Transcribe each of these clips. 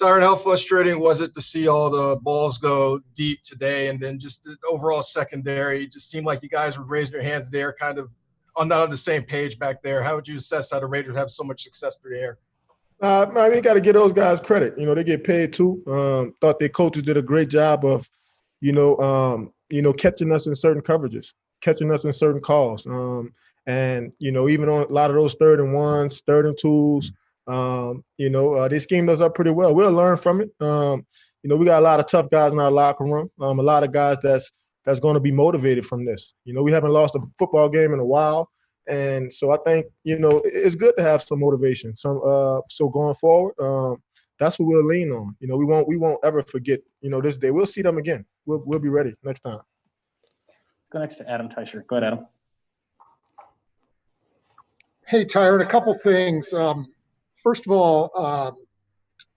Tyrann, how frustrating was it to see all the balls go deep today, and then just the overall secondary? It just seemed like you guys were raising your hands there, kind of not on the same page back there. How would you assess how the Raiders have so much success through the air? I mean, you got to give those guys credit. You know, they get paid too. Thought their coaches did a great job of, catching us in certain coverages, catching us in certain calls. And even on a lot of those 3rd and 1s, 3rd and 2s, they schemed us up pretty well. We'll learn from it. We got a lot of tough guys in our locker room. A lot of guys that's going to be motivated from this. We haven't lost a football game in a while. And so I think, it's good to have some motivation. So going forward, that's what we'll lean on. We won't ever forget, this day. We'll see them again. We'll be ready next time. Let's go next to Adam Teicher. Go ahead, Adam. Hey, Tyrann, a couple things. First of all,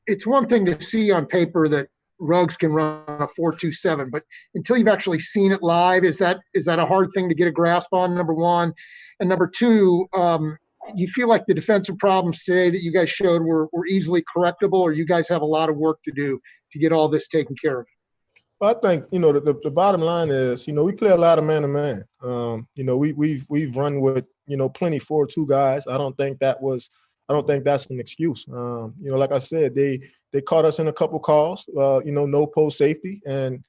it's one thing to see on paper that Ruggs can run a 4.27, but until you've actually seen it live, is that a hard thing to get a grasp on, number one? And number two, you feel like the defensive problems today that you guys showed were easily correctable, or you guys have a lot of work to do to get all this taken care of? Well, I think, the bottom line is, we play a lot of man-to-man. We've run with, plenty 4-2 guys. I don't think that's an excuse. Like I said, they caught us in a couple calls, no post safety. And,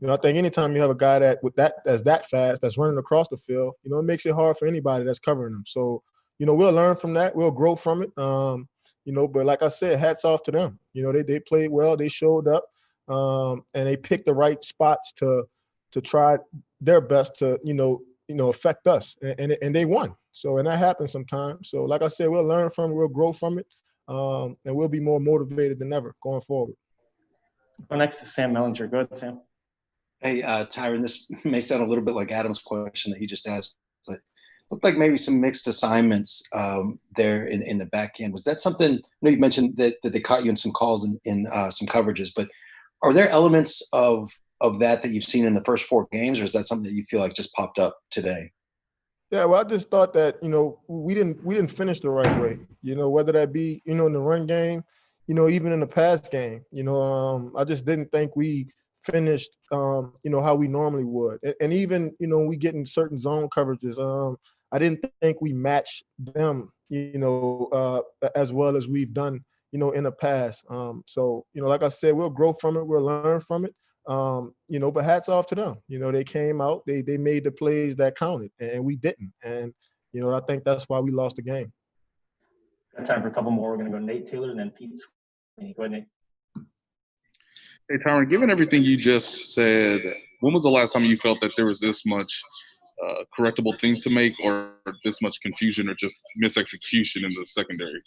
I think anytime you have a guy that's that fast, that's running across the field, it makes it hard for anybody that's covering them. So, we'll learn from that. We'll grow from it. But like I said, hats off to them. They played well. They showed up, and they picked the right spots to try their best to, affect us. And they won. So, and that happens sometimes. So, like I said, we'll learn from it. We'll grow from it. And we'll be more motivated than ever going forward. Go next to Sam Mellinger. Go ahead, Sam. Hey, Tyrann, this may sound a little bit like Adam's question that he just asked, but looked like maybe some mixed assignments there in the back end. Was that something? I know you mentioned that they caught you in some calls in some coverages, but are there elements of that you've seen in the first 4 games, or is that something that you feel like just popped up today? Yeah, well, I just thought that, we didn't finish the right way, whether that be, in the run game, even in the pass game, I just didn't think we finished, how we normally would. And even, we get in certain zone coverages. I didn't think we matched them, as well as we've done, in the past. So, like I said, we'll grow from it. We'll learn from it. But hats off to them. They came out, they made the plays that counted, and we didn't. And, I think that's why we lost the game. Got time for a couple more. We're going to go Nate Taylor and then Pete Sweeney. Go ahead, Nate. Hey, Tyrann, given everything you just said, when was the last time you felt that there was this much correctable things to make, or this much confusion, or just misexecution in the secondary?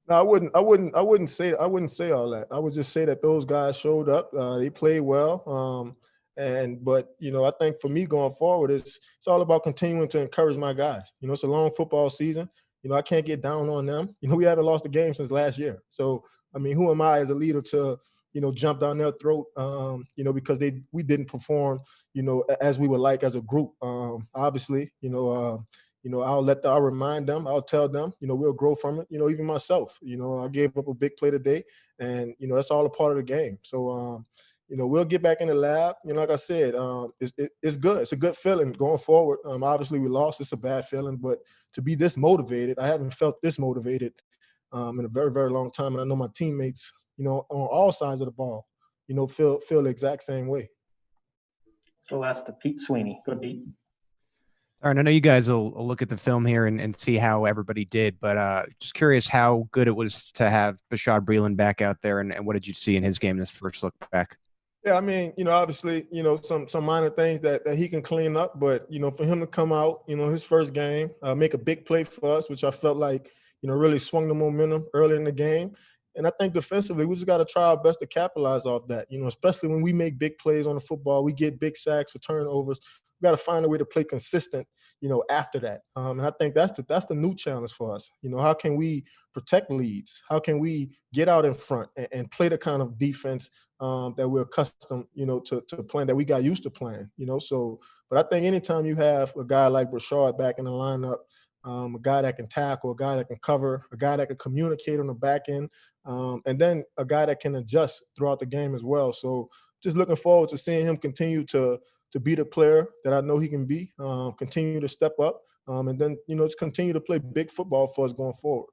No, I wouldn't say all that. I would just say that those guys showed up. They played well. But I think for me going forward, it's all about continuing to encourage my guys. It's a long football season. I can't get down on them. We haven't lost a game since last year. So, I mean, who am I as a leader to, jump down their throat, because we didn't perform, as we would like as a group. Obviously, I'll remind them, I'll tell them, we'll grow from it. Even myself, I gave up a big play today, and, that's all a part of the game. So, we'll get back in the lab. Like I said, it's good. It's a good feeling going forward. Obviously we lost. It's a bad feeling, but to be this motivated, I haven't felt this motivated in a very, very long time. And I know my teammates, on all sides of the ball, feel the exact same way. So last to Pete Sweeney. Go, Pete. All right, I know you guys will look at the film here and see how everybody did, but just curious how good it was to have Bashaud Breeland back out there, and what did you see in his game this first look back? Yeah, I mean, obviously, some minor things that he can clean up, but, for him to come out, his first game, make a big play for us, which I felt like, really swung the momentum early in the game. And I think defensively, we just got to try our best to capitalize off that, especially when we make big plays on the football, we get big sacks or turnovers. We got to find a way to play consistent, after that. And I think that's the new challenge for us. How can we protect leads? How can we get out in front and play the kind of defense that we're accustomed, to playing, that we got used to playing, So, but I think anytime you have a guy like Bashaud back in the lineup, a guy that can tackle, a guy that can cover, a guy that can communicate on the back end, and then a guy that can adjust throughout the game as well. So just looking forward to seeing him continue to be the player that I know he can be, continue to step up, and then, just continue to play big football for us going forward.